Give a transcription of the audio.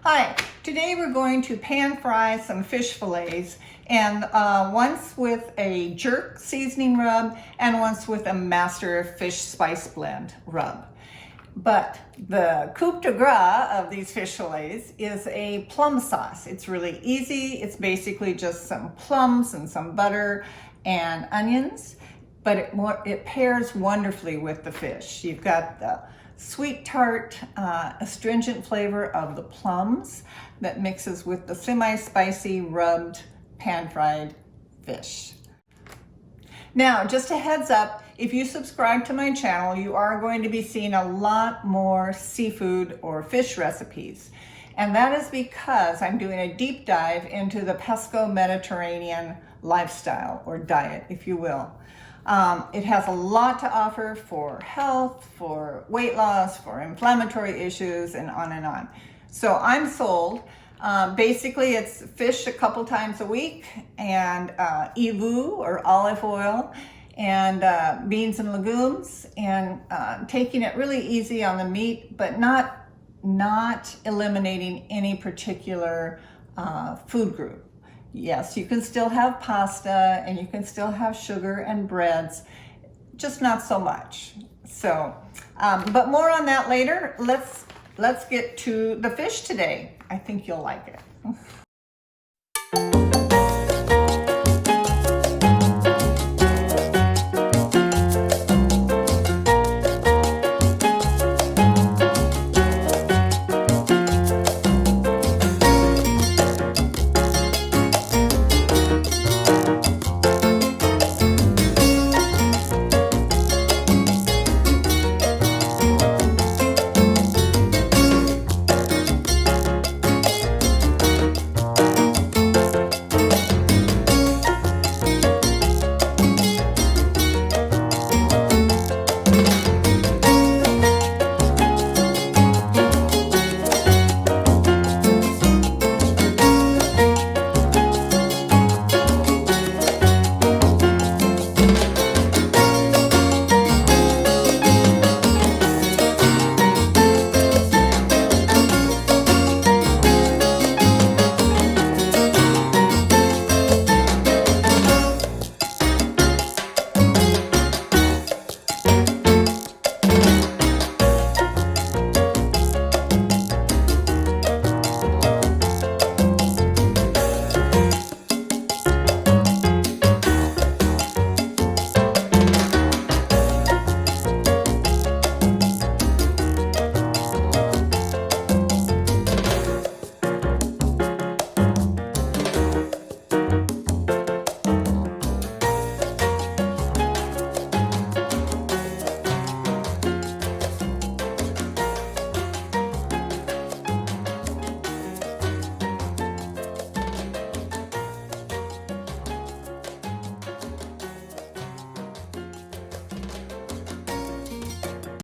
Hi, today we're going to pan fry some fish fillets, and once with a jerk seasoning rub and once with a master fish spice blend rub. But the coup de grace of these fish fillets is a plum sauce. It's really easy. It's basically just some plums and some butter and onions, but it pairs wonderfully with the fish. You've got the sweet tart, astringent flavor of the plums that mixes with the semi-spicy rubbed pan-fried fish. Now, just a heads up, if you subscribe to my channel, you are going to be seeing a lot more seafood or fish recipes. And that is because I'm doing a deep dive into the Pesco Mediterranean lifestyle or diet, if you will. It has a lot to offer for health, for weight loss, for inflammatory issues, and on and on. So I'm sold. Basically, it's fish a couple times a week, and ivu or olive oil, and beans and legumes, and taking it really easy on the meat, but not eliminating any particular food group. Yes, you can still have pasta and you can still have sugar and breads, just not so much. So, but more on that later. Let's get to the fish today. I think you'll like it.